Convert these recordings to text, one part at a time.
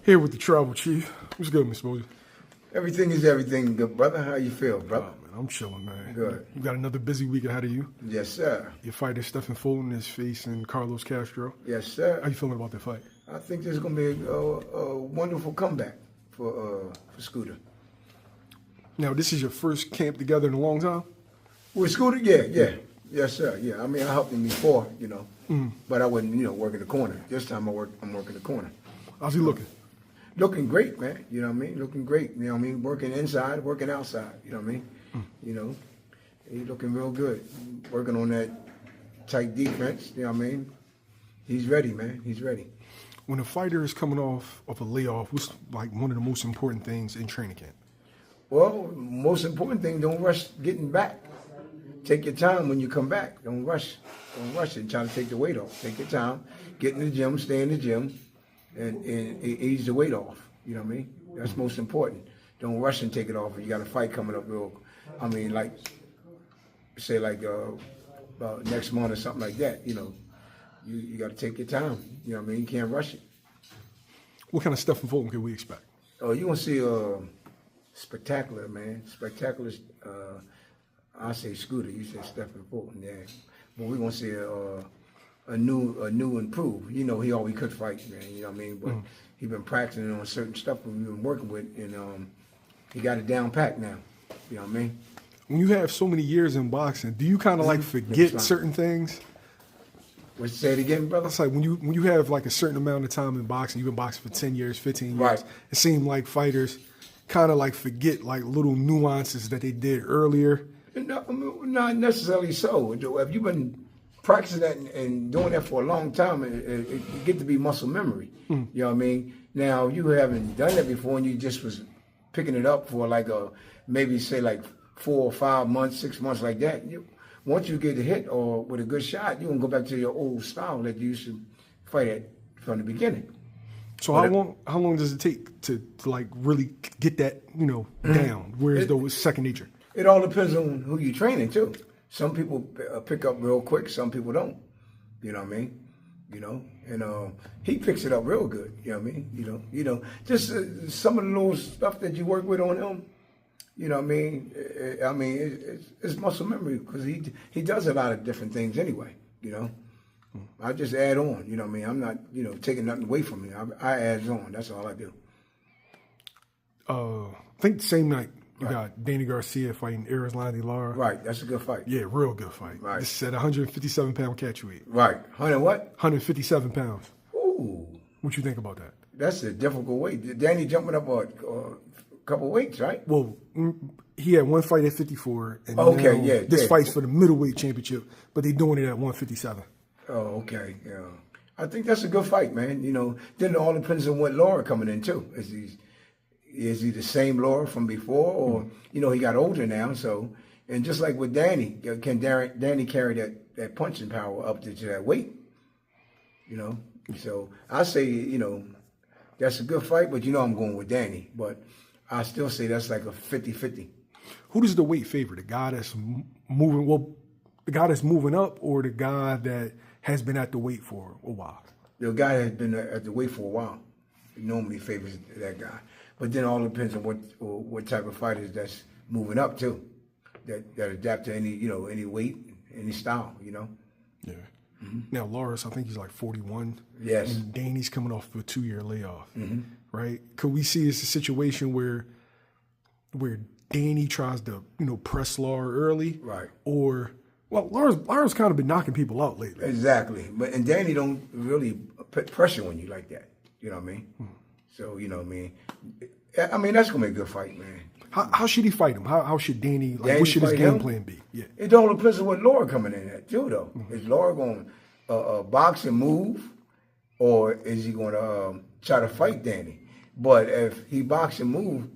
Here with the Tribal Chief. What's good, Miss Bozy? Everything is everything, good brother. How you feel, brother? Oh, man, I'm chilling, man. Good. You got another busy week ahead of you. Yes, sir. Your fighter, Fulton, is facing Carlos Castro. Yes, sir. How you feeling about that fight? I think this is going to be a wonderful comeback for Scooter. Now, this is your first camp together in a long time? With Scooter? Yeah. Yes, sir. Yeah. I mean, I helped him before, but I wasn't, working the corner. This time I'm working the corner. How's he looking? Looking great, man. You know what I mean? Looking great. You know what I mean? Working inside, working outside. You know what I mean? He's looking real good. Working on that tight defense. You know what I mean? He's ready, man. He's ready. When a fighter is coming off of a layoff, what's like one of the most important things in training camp? Well, most important thing, don't rush getting back. Take your time when you come back. Don't rush. Don't rush it. Try to take the weight off. Take your time. Get in the gym. Stay in the gym. And ease the weight off. You know what I mean? That's most important. Don't rush and take it off. If you got a fight coming up next month or something like that, you got to take your time. You know what I mean? You can't rush it. What kind of stuff from Fulton can we expect? Oh, you're going to see spectacular, man. Spectacular, I say Scooter. You said Stephen Fulton, yeah. But we're going to see a new improved. He always could fight, man. You know what I mean? But he been practicing on certain stuff we've been working with, and he got it down pat now. You know what I mean? When you have so many years in boxing, do you kind of like forget certain things? What, say it again, brother? It's like when you have like a certain amount of time in boxing, you've been boxing for 10 years, 15 years. Right. It seemed like fighters kind of like forget like little nuances that they did earlier. No, not necessarily so. If you've been practicing that and doing that for a long time, it get to be muscle memory. You know what I mean? Now, you haven't done that before and you just was picking it up for maybe 4 or 5 months, 6 months like that. Once you get a hit or with a good shot, you're going to go back to your old style that you used to fight at from the beginning. So how long does it take to like really get that, down? Whereas though it's second nature? It all depends on who you're training too. Some people pick up real quick, some people don't. You know what I mean? And he picks it up real good. You know what I mean? Just some of the little stuff that you work with on him. You know what I mean? It's muscle memory because he does a lot of different things anyway. I just add on. You know what I mean? I'm not taking nothing away from him. I add on. That's all I do. I think the same night. You got Danny Garcia fighting Erislandy, Lara. Right, that's a good fight. Yeah, real good fight. Right. This is at 157-pound catch weight. Right. 100 what? 157 pounds. Ooh. What you think about that? That's a difficult weight. Danny jumping up a couple weights, right? Well, he had one fight at 54. And this fight's for the middleweight championship, but they're doing it at 157. Oh, okay. Yeah. I think that's a good fight, man. Then it all depends on what Lara coming in, too. Is he the same Lara from before, or he got older now? So, and just like with Danny, can Danny carry that punching power up to that weight? So I say that's a good fight, but I'm going with Danny. But I still say that's like a 50-50. Who does the weight favor? The guy that's moving? Well, the guy that's moving up, or the guy that has been at the weight for a while? The guy that has been at the weight for a while. It normally favors that guy. But then all depends on what type of fighters that's moving up too, that adapt to any weight, any style, Yeah. Mm-hmm. Now Lawrence, I think he's like 41. Yes. And Danny's coming off of a 2-year layoff, right? Could we see it's a situation where Danny tries to press Lara early, right? Or Lara's kind of been knocking people out lately. Exactly, and Danny don't really put pressure on you like that. You know what I mean? So, I mean, that's going to be a good fight, man. How should he fight him? How should Danny, what should his game plan be? Yeah. It all depends on what Lara coming in at, too, though. Is Lara going to box and move, or is he going to try to fight Danny? But if he box and move,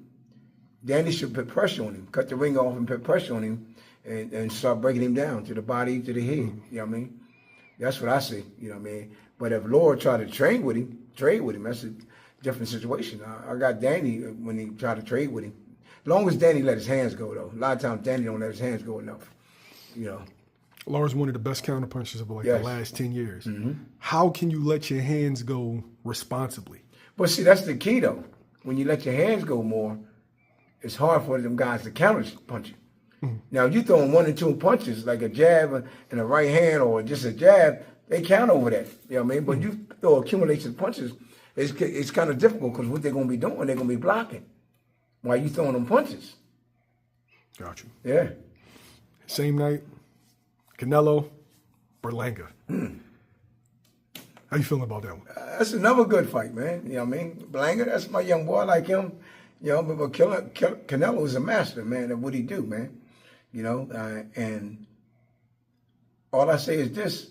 Danny should put pressure on him, cut the ring off and put pressure on him, and start breaking him down to the body, to the head. You know what I mean? That's what I see, you know what I mean? But if Lara try to trade with him, that's a different situation. I got Danny when he tried to trade with him. As long as Danny let his hands go, though. A lot of times Danny don't let his hands go enough. Lara's one of the best counterpunchers of the last 10 years. Mm-hmm. How can you let your hands go responsibly? But see, that's the key though. When you let your hands go more, it's hard for them guys to counter punch you. Now, if you're throwing 1 and 2 punches, like a jab and a right hand or just a jab, they count over that. You know what I mean? But you throw accumulation of punches, it's kind of difficult because what they're going to be doing, they're going to be blocking while you throwing them punches. Got you. Yeah. Same night, Canelo, Berlanga. How you feeling about that one? That's another good fight, man. You know what I mean? Berlanga, that's my young boy. I like him. You know, but Canelo is a master, man, at what he do, man. You know, and all I say is this,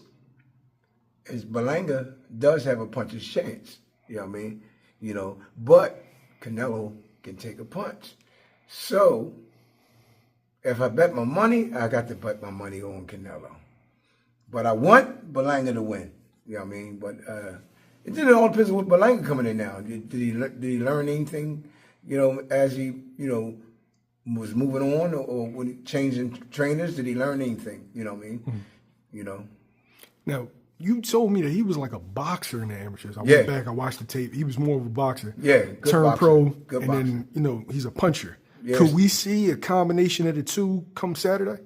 is Berlanga does have a puncher's chance. You know what I mean? You know, but Canelo can take a punch. So, if I bet my money, I got to bet my money on Canelo. But I want Berlanga to win. You know what I mean? But it didn't all depends on what Berlanga coming in now. Did he learn anything, you know, as he, you know, was moving on or when he changing trainers? Did he learn anything? You know what I mean? You know? Now, you told me that he was like a boxer in the amateurs. I went back, I watched the tape. He was more of a boxer. Yeah, turned pro, good and boxer. then, you know, he's a puncher. Yes. Could we see a combination of the two come Saturday?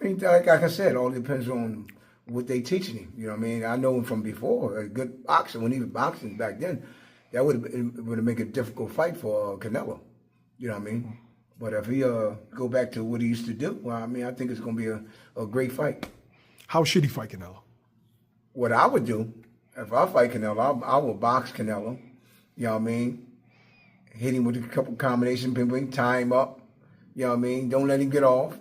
I mean, like I said, all depends on what they teaching him. You know what I mean? I know him from before, a good boxer. When he was boxing back then, that would have made a difficult fight for Canelo. You know what I mean? But if he go back to what he used to do, well, I mean, I think it's going to be a great fight. How should he fight Canelo? What I would do, if I fight Canelo, I would box Canelo. You know what I mean? Hit him with a couple combination, ping, tie him up. You know what I mean? Don't let him get off.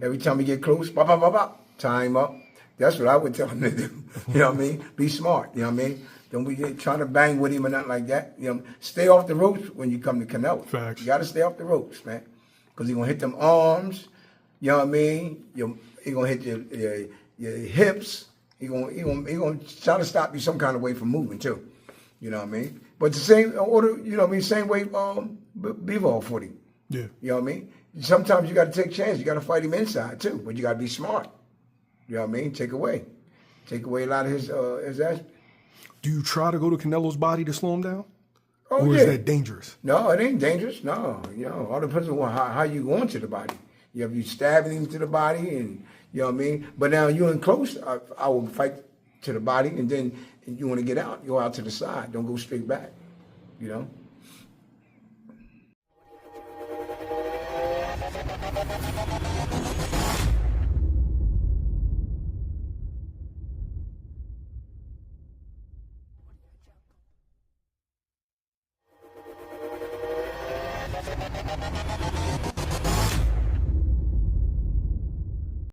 Every time he get close, bop, bop, bop, bop, tie him up. That's what I would tell him to do. You know what I mean? Be smart. You know what I mean? Don't be trying to bang with him or nothing like that. You know, stay off the ropes when you come to Canelo. Facts. You got to stay off the ropes, man, because he's gonna hit them arms. You know what I mean? He gonna hit your hips. He gonna try to stop you some kind of way from moving too. You know what I mean? But the same order, you know what I mean? Same way Bivol fought him. Yeah. You know what I mean? Sometimes you got to take chances. You got to fight him inside too, but you got to be smart. You know what I mean? Take away a lot of his aspect. Do you try to go to Canelo's body to slow him down? Oh, or yeah. is that dangerous? No, it ain't dangerous. No, you know, all depends on how you go into the body. You know, if you stabbing him to the body, and you know what I mean. But now you in close, I will fight to the body, and then if you want to get out, you go out to the side. Don't go straight back. You know.